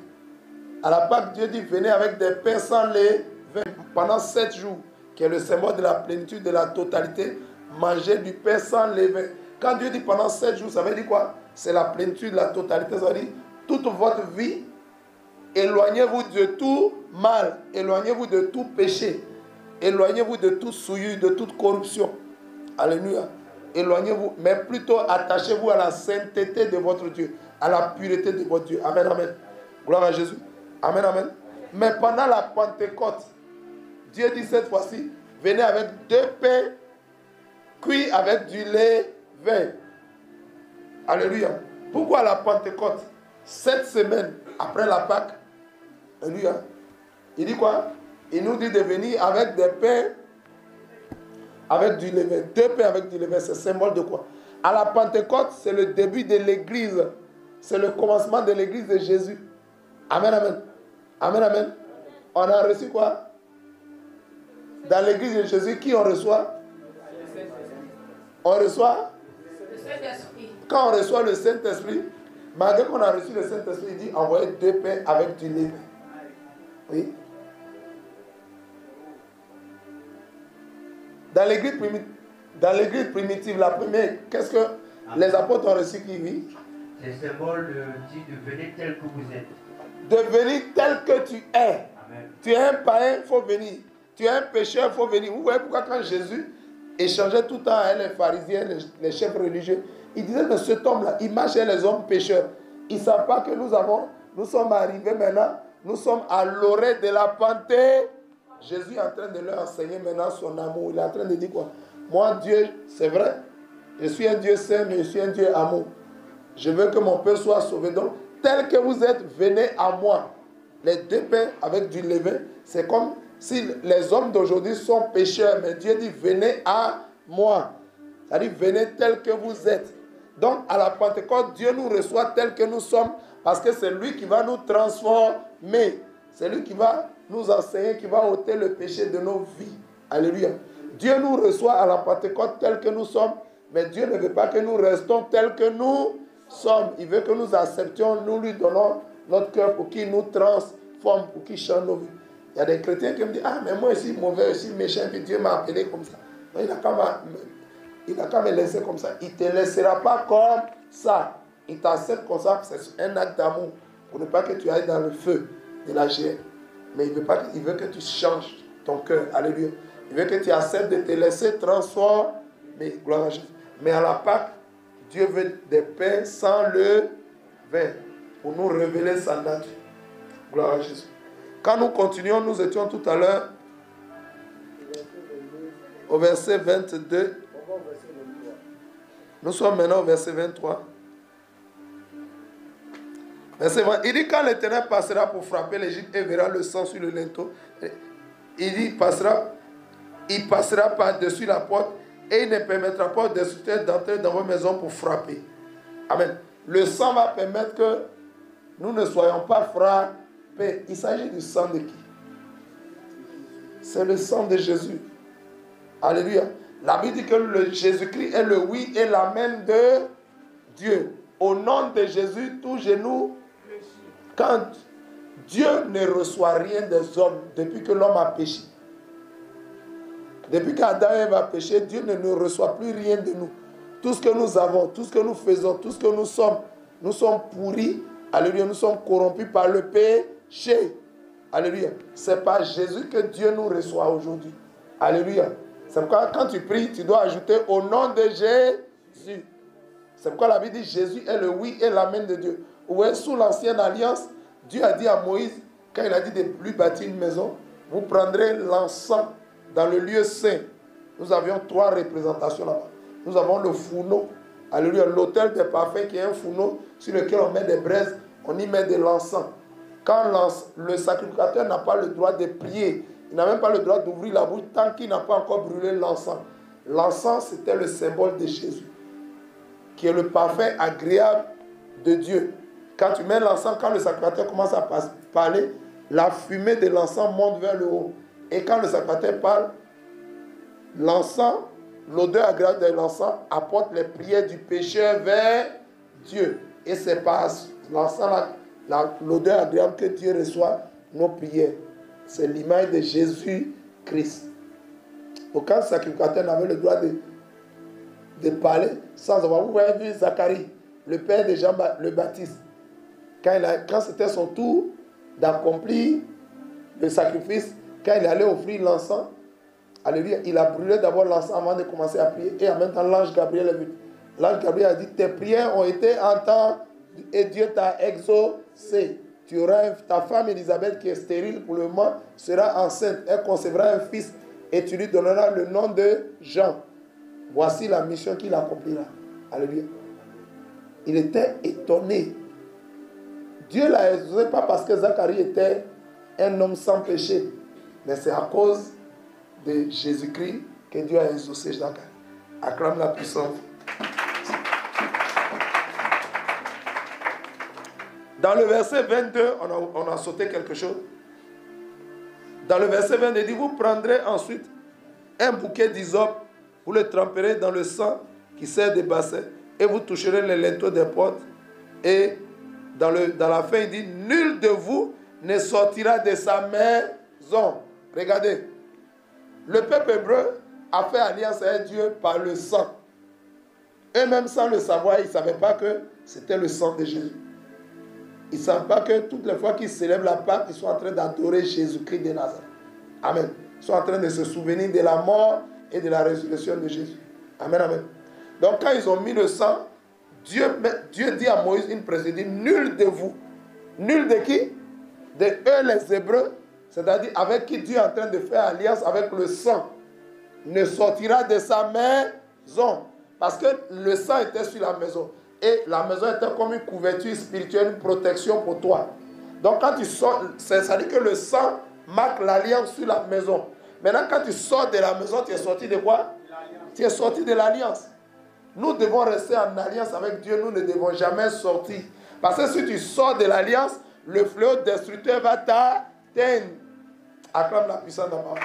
[SPEAKER 1] À la Pâque, Dieu dit venez avec des pains sans levain pendant 7 jours, qui est le symbole de la plénitude, de la totalité. Manger du pain sans levain. Quand Dieu dit pendant 7 jours, ça veut dire quoi? C'est la plénitude, la totalité. Ça veut dire toute votre vie, éloignez-vous de tout mal, éloignez-vous de tout péché, éloignez-vous de toute souillure, de toute corruption. Alléluia. Éloignez-vous, mais plutôt attachez-vous à la sainteté de votre Dieu, à la pureté de votre Dieu. Amen, amen. Gloire à Jésus. Amen, amen. Mais pendant la Pentecôte, Dieu dit cette fois-ci, venez avec 2 pains cuits avec du levain. Alléluia. Pourquoi la Pentecôte? 7 semaines après la Pâque. Alléluia. Il dit quoi? Il nous dit de venir avec des pains avec du levain. 2 pains avec du levain, c'est symbole de quoi? À la Pentecôte, c'est le début de l'église. C'est le commencement de l'église de Jésus. Amen, amen. Amen, amen. On a reçu quoi? Dans l'église de Jésus, qui on reçoit? On reçoit?
[SPEAKER 4] Le Saint-Esprit.
[SPEAKER 1] Quand on reçoit le Saint-Esprit, malgré qu'on a reçu le Saint-Esprit, il dit envoyez 2 pains avec du levain. Oui. Dans l'église primitive, la première, qu'est-ce que les apôtres ont reçu qui vit?
[SPEAKER 5] C'est le symbole de venir tel que vous êtes.
[SPEAKER 1] De venir tel que tu es.
[SPEAKER 5] Amen.
[SPEAKER 1] Tu es un païen, il faut venir. Tu es un pécheur, il faut venir. Vous voyez pourquoi quand Jésus échangeait tout le temps avec les pharisiens, les chefs religieux, il disait que cet homme-là, il marche avec les hommes pécheurs. Ils ne savent pas que nous sommes arrivés maintenant, nous sommes à l'orée de la Pentecôte. Jésus est en train de leur enseigner maintenant son amour. Il est en train de dire quoi? Moi, Dieu, c'est vrai, je suis un Dieu saint, mais je suis un Dieu amour. Je veux que mon peuple soit sauvé. Donc, tel que vous êtes, venez à moi. Les 2 pains avec du levain, c'est comme si les hommes d'aujourd'hui sont pécheurs, mais Dieu dit, venez à moi. C'est-à-dire, venez tel que vous êtes. Donc, à la Pentecôte, Dieu nous reçoit tel que nous sommes parce que c'est lui qui va nous transformer. C'est lui qui va nous enseigner, qui va ôter le péché de nos vies. Alléluia. Dieu nous reçoit à la Pentecôte tel que nous sommes, mais Dieu ne veut pas que nous restons tels que nous sommes. Il veut que nous acceptions, nous lui donnons notre cœur pour qu'il nous transforme, pour qu'il change nos vies. Il y a des chrétiens qui me disent, ah, mais moi je suis mauvais, je suis méchant, puis Dieu m'a appelé comme ça. Non, il n'a qu'à me laisser comme ça. Il ne te laissera pas comme ça. Il t'accepte comme ça, c'est un acte d'amour, pour ne pas que tu ailles dans le feu de la GR. Mais il veut que tu changes ton cœur. Alléluia. Il veut que tu acceptes de te laisser transformer. Gloire à Jésus. Mais à la Pâque, Dieu veut des pains sans le vin, pour nous révéler sa nature. Gloire à Jésus. Quand nous continuons, nous étions tout à l'heure au verset 22. Nous sommes maintenant au verset 23. Verset 20. Il dit, quand l'Éternel passera pour frapper l'Égypte et verra le sang sur le linteau, il passera par-dessus la porte et il ne permettra pas aux destructeurs d'entrer dans vos maisons pour frapper. Amen. Le sang va permettre que nous ne soyons pas frappés. Il s'agit du sang de qui? C'est le sang de Jésus. Alléluia. La Bible dit que Jésus-Christ est le oui et l'amen de Dieu. Au nom de Jésus, tout genou. Quand Dieu ne reçoit rien des hommes depuis que l'homme a péché. Depuis qu'Adam et Ève a péché, Dieu ne nous reçoit plus rien de nous. Tout ce que nous avons, tout ce que nous faisons, tout ce que nous sommes pourris. Alléluia, nous sommes corrompus par le péché. Alléluia. C'est par Jésus que Dieu nous reçoit aujourd'hui. Alléluia. C'est pourquoi quand tu pries, tu dois ajouter au nom de Jésus. C'est pourquoi la Bible dit Jésus est le oui et l'amen de Dieu. Ouais, sous l'ancienne alliance, Dieu a dit à Moïse, quand il a dit de lui bâtir une maison, vous prendrez l'encens dans le lieu saint. Nous avions 3 représentations là-bas. Nous avons le fourneau, alléluia, l'autel des parfums qui est un fourneau sur lequel on met des braises, on y met de l'encens. Quand le sacrificateur n'a pas le droit de prier, il n'a même pas le droit d'ouvrir la bouche tant qu'il n'a pas encore brûlé l'encens. L'encens, c'était le symbole de Jésus, qui est le parfum agréable de Dieu. Quand tu mets l'encens, quand le sacrificateur commence à parler, la fumée de l'encens monte vers le haut. Et quand le sacrificateur parle, l'encens, l'odeur agréable de l'encens apporte les prières du pécheur vers Dieu. Et c'est par l'encens, l'odeur agréable que Dieu reçoit nos prières. C'est l'image de Jésus-Christ. Aucun sacrificateur n'avait le droit de parler sans avoir. Vous voyez vu Zacharie, le père de Jean le Baptiste. Quand c'était son tour d'accomplir le sacrifice, quand il allait offrir l'encens, alléluia, il a brûlé d'abord l'encens avant de commencer à prier. Et en même temps, l'ange Gabriel est venu. L'ange Gabriel a dit, tes prières ont été entendues et Dieu t'a exaucé. Tu auras ta femme Élisabeth qui est stérile pour le moment, sera enceinte. Elle concevra un fils et tu lui donneras le nom de Jean. Voici la mission qu'il accomplira. Alléluia. Il était étonné. Dieu l'a exaucé pas parce que Zacharie était un homme sans péché, mais c'est à cause de Jésus-Christ que Dieu a exaucé Zacharie. Acclame la puissance. Dans le verset 22, on a sauté quelque chose. Dans le verset 22, il dit, vous prendrez ensuite un bouquet d'hysope, vous le tremperez dans le sang qui sert de bassin, et vous toucherez les linteaux des portes. Et dans la fin, il dit, nul de vous ne sortira de sa maison. Regardez, le peuple hébreu a fait alliance avec Dieu par le sang. Eux-mêmes, sans le savoir, ils ne savaient pas que c'était le sang de Jésus. Ils ne savent pas que toutes les fois qu'ils célèbrent la Pâque, ils sont en train d'adorer Jésus-Christ de Nazareth. Amen. Ils sont en train de se souvenir de la mort et de la résurrection de Jésus. Amen, amen. Donc quand ils ont mis le sang, Dieu dit à Moïse une précédente, nul de vous, nul de qui? De eux les Hébreux, c'est-à-dire avec qui Dieu est en train de faire alliance avec le sang, ne sortira de sa maison. Parce que le sang était sur la maison. Et la maison était comme une couverture spirituelle, une protection pour toi. Donc quand tu sors, ça dit que le sang marque l'alliance sur la maison. Maintenant quand tu sors de la maison, tu es sorti de quoi? Tu es sorti de l'alliance. Nous devons rester en alliance avec Dieu. Nous ne devons jamais sortir. Parce que si tu sors de l'alliance, le fléau destructeur va t'atteindre. Acclame la puissance de la parole.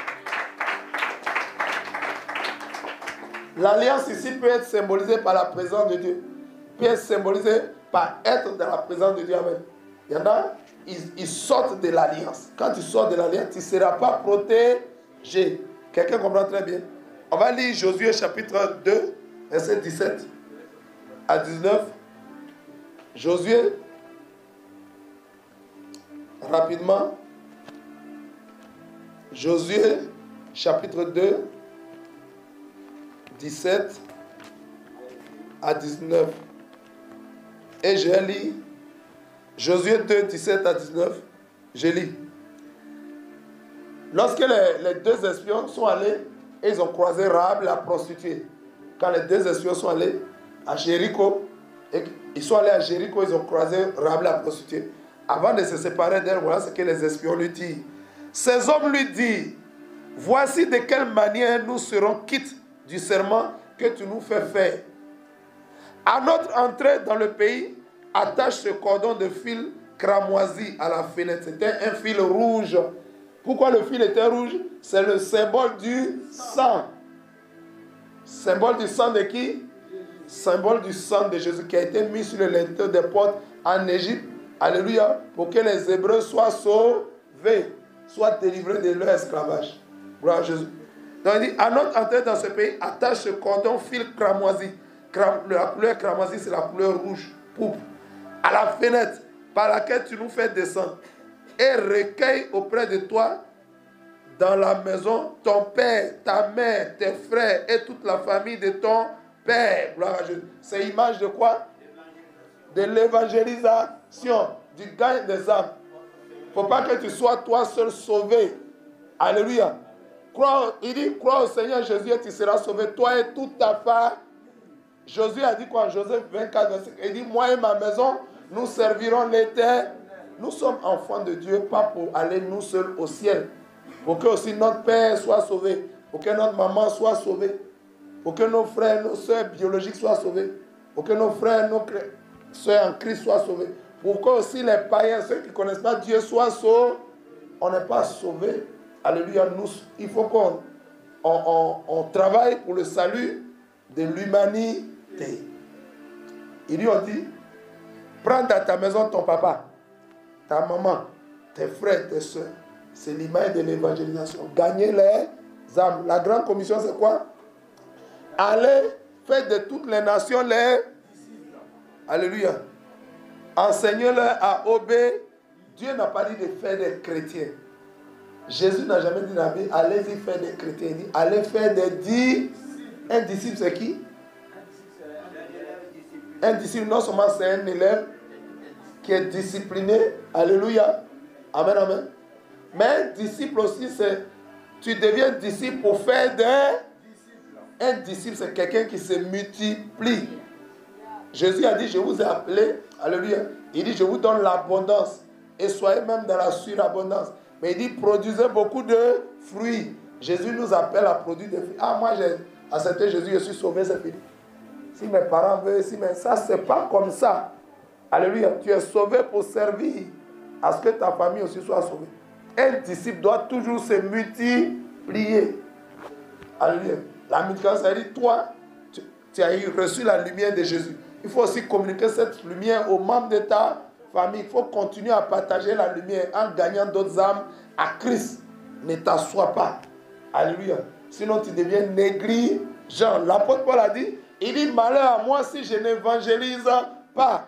[SPEAKER 1] L'alliance ici peut être symbolisée par la présence de Dieu. Peut être symbolisée par être dans la présence de Dieu. Amen. Il y en a, ils sortent de l'alliance. Quand tu sors de l'alliance, tu ne seras pas protégé. Quelqu'un comprend très bien. On va lire Josué chapitre 2, verset 17 à 19. Josué, rapidement. Josué chapitre 2, 17 à 19. Et je lis Josué 2, 17 à 19. Je lis. Lorsque les deux espions sont allés, et ils ont croisé Rahab la prostituée. Quand les deux espions sont allés à Jéricho, et ils sont allés à Jéricho, ils ont croisé Rahab la prostituée. Avant de se séparer d'elle, voilà ce que les espions lui disent. Ces hommes lui disent, voici de quelle manière nous serons quittes du serment que tu nous fais faire. À notre entrée dans le pays, attache ce cordon de fil cramoisi à la fenêtre. C'était un fil rouge. Pourquoi le fil était rouge? C'est le symbole du sang. Symbole du sang de qui? Symbole du sang de Jésus qui a été mis sur le linteau des portes en Égypte. Alléluia. Pour que les Hébreux soient sauvés, soient délivrés de leur esclavage. Gloire à Jésus. Donc il dit, à notre entrée dans ce pays, attache ce cordon fil cramoisi. La couleur cramoisi, c'est la couleur rouge, pourpre. À la fenêtre par laquelle tu nous fais descendre. Et recueille auprès de toi, dans la maison, ton père, ta mère, tes frères et toute la famille de ton père. Gloire à Jésus. C'est l'image de quoi? De l'évangélisation, du gain des âmes. Il ne faut pas que tu sois toi seul sauvé. Alléluia. Il dit, crois au Seigneur Jésus et tu seras sauvé, toi et toute ta famille. Josué a dit quoi? Josué 24, verset. Il dit, moi et ma maison, nous servirons l'Éternel. Nous sommes enfants de Dieu, pas pour aller nous seuls au ciel. Pour que aussi notre père soit sauvé. Pour que notre maman soit sauvée. Pour que nos frères, nos soeurs biologiques soient sauvés. Pour que nos frères, nos soeurs en Christ soient sauvés. Pour que aussi les païens, ceux qui ne connaissent pas Dieu, soient sauvés. On n'est pas sauvés. Alléluia. Il faut qu'on travaille pour le salut de l'humanité. Il lui a dit, prends dans ta maison ton papa, ta maman, tes frères, tes soeurs. C'est l'image de l'évangélisation. Gagner les âmes. La grande commission, c'est quoi? Allez, faites de toutes les nations les... Alléluia. Enseignez-leur à obéir. Dieu n'a pas dit de faire des chrétiens. Jésus n'a jamais dit dans la Bible, allez-y faire des chrétiens. Il dit, allez faire des disciples. Un disciple, c'est qui? Un disciple, non seulement c'est un élève qui est discipliné. Alléluia. Amen, amen. Mais un disciple aussi, c'est... Tu deviens disciple pour faire des... Un disciple, c'est quelqu'un qui se multiplie. Jésus a dit, je vous ai appelé. Alléluia. Il dit, je vous donne l'abondance. Et soyez même dans la surabondance. Mais il dit, produisez beaucoup de fruits. Jésus nous appelle à produire des fruits. Ah, moi, j'ai accepté Jésus, je suis sauvé, c'est fini. Si mes parents veulent, ça, c'est pas comme ça. Alléluia. Tu es sauvé pour servir à ce que ta famille aussi soit sauvée. Un disciple doit toujours se multiplier. Alléluia. La multiplication, ça dit, toi, tu as reçu la lumière de Jésus. Il faut aussi communiquer cette lumière aux membres de ta famille. Il faut continuer à partager la lumière en gagnant d'autres âmes à Christ. Ne t'assois pas. Alléluia. Sinon, tu deviens négligent. L'apôtre Paul a dit, il dit, malheur à moi si je n'évangélise pas.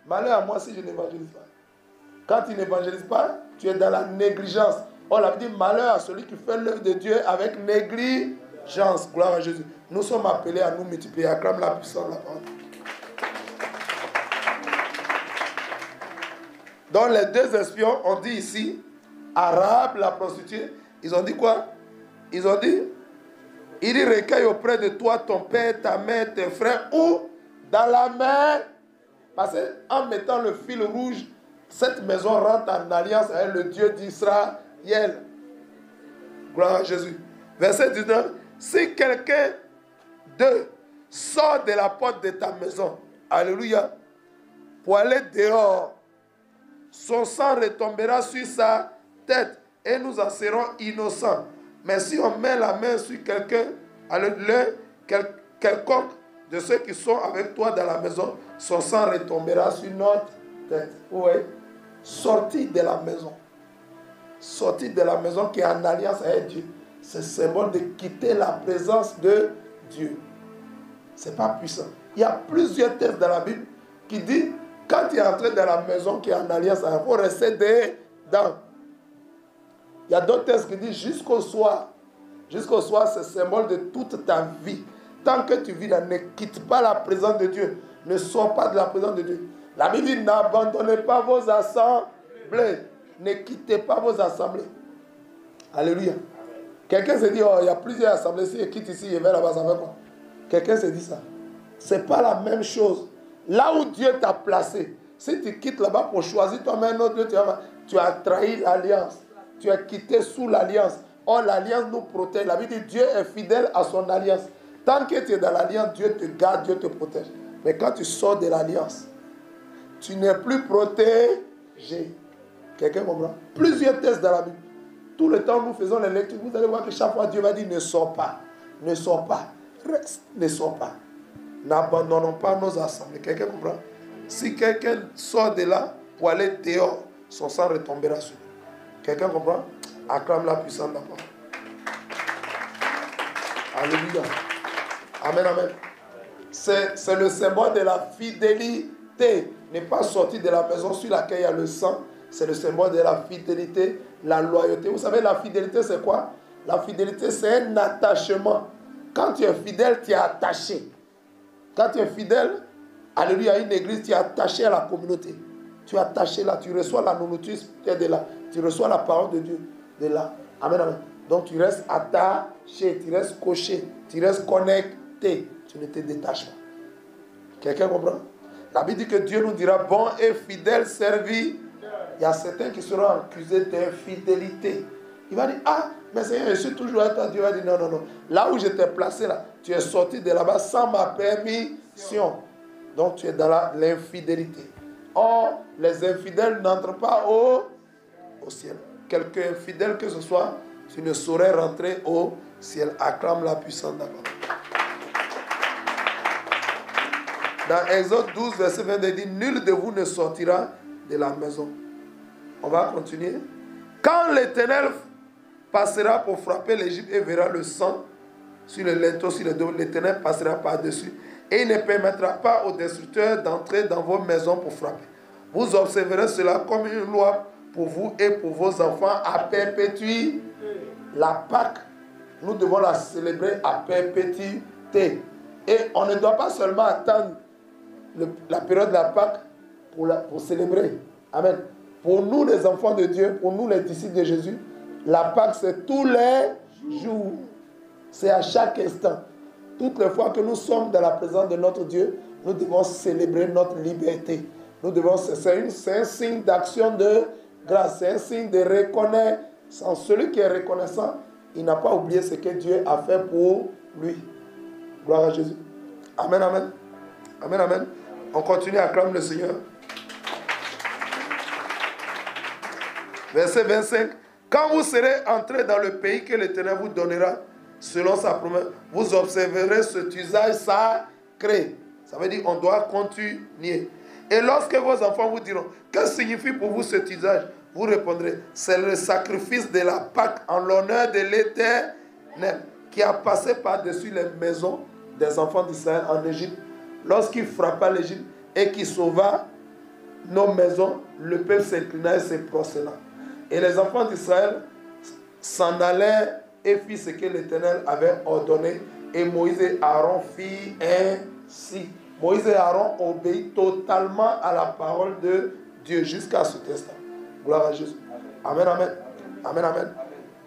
[SPEAKER 1] Malheur à moi si je n'évangélise pas. Quand tu n'évangélises pas, tu es dans la négligence. On l'a dit, malheur à celui qui fait l'œuvre de Dieu avec négligence. Gloire à Jésus. Nous sommes appelés à nous multiplier. Acclame la puissance de la parole. Donc les deux espions ont dit ici, à Rahab la prostituée, ils ont dit quoi? Ils ont dit, il dit, recueille auprès de toi ton père, ta mère, tes frères, ou dans la mer. Parce qu'en mettant le fil rouge, cette maison rentre en alliance avec le Dieu d'Israël. Gloire à Jésus. Verset 19. Si quelqu'un d'eux sort de la porte de ta maison. Alléluia. Pour aller dehors. Son sang retombera sur sa tête et nous en serons innocents. Mais si on met la main sur quelqu'un, quelconque de ceux qui sont avec toi dans la maison, son sang retombera sur notre tête. Oui. Sorti de la maison. Sorti de la maison qui est en alliance avec Dieu. C'est symbole de quitter la présence de Dieu. Ce n'est pas puissant. Il y a plusieurs textes dans la Bible qui disent quand tu es entré dans la maison qui est en alliance, il faut rester dedans. Il y a d'autres textes qui disent jusqu'au soir. Jusqu'au soir, c'est symbole de toute ta vie. Tant que tu vis là, ne quitte pas la présence de Dieu. Ne sors pas de la présence de Dieu. La Bible dit n'abandonnez pas vos assemblées. Ne quittez pas vos assemblées. Alléluia. Quelqu'un se dit, oh, il y a plusieurs assemblées. Si je quitte ici, je vais là-bas, ça va quoi? Quelqu'un se dit ça. Ce n'est pas la même chose. Là où Dieu t'a placé, si tu quittes là-bas pour choisir toi-même un autre Dieu, tu as trahi l'alliance. Tu as quitté sous l'alliance. Or, l'alliance nous protège. La Bible dit Dieu est fidèle à son alliance. Tant que tu es dans l'alliance, Dieu te garde, Dieu te protège. Mais quand tu sors de l'alliance, tu n'es plus protégé. Quelqu'un comprend? Plusieurs textes dans la Bible. Tout le temps, nous faisons les lectures. Vous allez voir que chaque fois, Dieu va dire ne sors pas. Ne sors pas. Reste, ne sors pas. N'abandonnons pas nos assemblées. Quelqu'un comprend? Si quelqu'un sort de là pour aller dehors, son sang retombera sur lui. Quelqu'un comprend? Acclame la puissance de la parole. Alléluia. Amen, amen. C'est le symbole de la fidélité. N'est pas sorti de la maison sur laquelle il y a le sang. C'est le symbole de la fidélité, la loyauté. Vous savez, la fidélité, c'est quoi? La fidélité, c'est un attachement. Quand tu es fidèle, tu es attaché. Quand tu es fidèle, alléluia, à une église, tu es attaché à la communauté. Tu es attaché là, tu reçois la nourriture de là. Tu reçois la parole de Dieu de là. Amen, amen. Donc tu restes attaché, tu restes coché, tu restes connecté. Tu ne te détaches pas. Quelqu'un comprend? La Bible dit que Dieu nous dira bon et fidèle serviteur. Il y a certains qui seront accusés d'infidélité. Il va dire, ah, mais Seigneur, je suis toujours avec toi. Dieu va dire, non, non, non. Là où je t'ai placé, là, tu es sorti de là-bas sans ma permission. Donc tu es dans l'infidélité. Or, les infidèles n'entrent pas au ciel. Quelque infidèle que ce soit, tu ne saurais rentrer au ciel. Acclame la puissance d'abord. Dans Exode 12, verset 22, il dit, nul de vous ne sortira de la maison. On va continuer. Quand l'Éternel passera pour frapper l'Égypte et verra le sang sur le linteau, sur le dos, l'Éternel passera par-dessus et il ne permettra pas aux destructeurs d'entrer dans vos maisons pour frapper. Vous observerez cela comme une loi pour vous et pour vos enfants à perpétuité. La Pâque, nous devons la célébrer à perpétuité. Et on ne doit pas seulement attendre la période de la Pâque pour célébrer. Amen. Pour nous, les enfants de Dieu, pour nous, les disciples de Jésus, la Pâque, c'est tous les jours. C'est à chaque instant. Toutes les fois que nous sommes dans la présence de notre Dieu, nous devons célébrer notre liberté. C'est un signe d'action de grâce, c'est un signe de reconnaissance. Celui qui est reconnaissant, il n'a pas oublié ce que Dieu a fait pour lui. Gloire à Jésus. Amen, amen. Amen, amen. On continue à acclamer le Seigneur. Verset 25. Quand vous serez entrés dans le pays que l'Éternel vous donnera, selon sa promesse, vous observerez cet usage sacré. Ça veut dire qu'on doit continuer. Et lorsque vos enfants vous diront, que signifie pour vous cet usage? Vous répondrez, c'est le sacrifice de la Pâque en l'honneur de l'Éternel qui a passé par-dessus les maisons des enfants d'Israël en Égypte. Lorsqu'il frappa l'Égypte et qu'il sauva nos maisons, le peuple s'inclina et se prosterna. Et les enfants d'Israël s'en allèrent et firent ce que l'Éternel avait ordonné. Et Moïse et Aaron firent ainsi. Moïse et Aaron obéissent totalement à la parole de Dieu jusqu'à ce instant. Gloire à Jésus. Amen, amen. Amen, amen.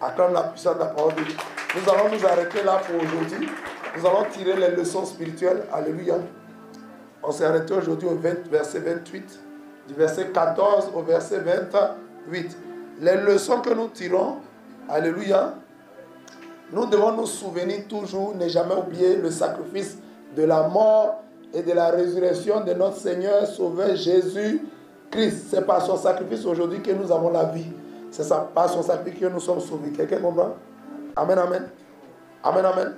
[SPEAKER 1] Acclame la puissance de la parole de Dieu. Nous allons nous arrêter là pour aujourd'hui. Nous allons tirer les leçons spirituelles. Alléluia. On s'est arrêté aujourd'hui au verset 28. Du verset 14 au verset 28. Les leçons que nous tirons, alléluia, nous devons nous souvenir toujours, ne jamais oublier le sacrifice de la mort et de la résurrection de notre Seigneur Sauveur Jésus-Christ. C'est par son sacrifice aujourd'hui que nous avons la vie. C'est par son sacrifice que nous sommes sauvés. Quelqu'un comprend? Amen, amen. Amen, amen.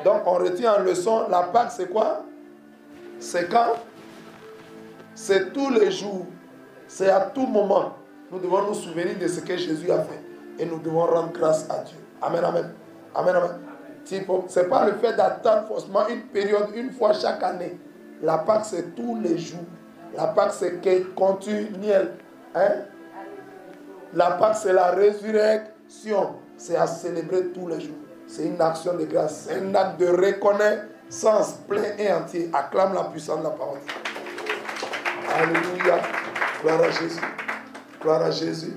[SPEAKER 1] Donc on retient en leçon, la Pâque c'est quoi? C'est quand? C'est tous les jours. C'est à tout moment. Nous devons nous souvenir de ce que Jésus a fait. Et nous devons rendre grâce à Dieu. Amen, amen. Amen, amen. Ce n'est pas le fait d'attendre forcément une période, une fois chaque année. La Pâque, c'est tous les jours. La Pâque, c'est continuel. Hein? La Pâque, c'est la résurrection. C'est à célébrer tous les jours. C'est une action de grâce. C'est un acte de reconnaissance plein et entier. Acclame la puissance de la parole. Alléluia. Gloire à Jésus. Gloire à Jésus.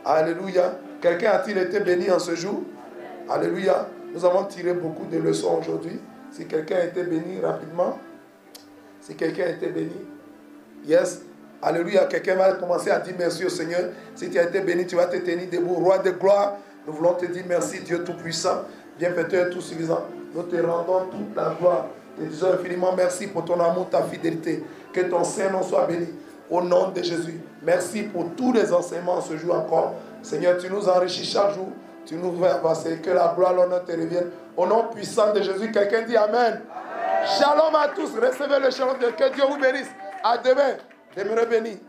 [SPEAKER 1] Alléluia. Quelqu'un a-t-il été béni en ce jour? Alléluia. Nous avons tiré beaucoup de leçons aujourd'hui. Si quelqu'un a été béni rapidement. Si quelqu'un a été béni. Yes. Alléluia. Quelqu'un va commencer à dire merci au Seigneur. Si tu as été béni, tu vas te tenir debout. Roi de gloire, nous voulons te dire merci, Dieu Tout-Puissant. Bienfaiteur, tout suffisant. Nous te rendons toute la gloire. Te disons infiniment merci pour ton amour, ta fidélité. Que ton Saint-Nom soit béni. Au nom de Jésus. Merci pour tous les enseignements ce jour encore. Seigneur, tu nous enrichis chaque jour. Tu nous fais avancer. Que la gloire, l'honneur te revienne. Au nom puissant de Jésus, quelqu'un dit Amen. Shalom à tous. Recevez le shalom de Dieu. Que Dieu vous bénisse. À demain. Demeurez bénis.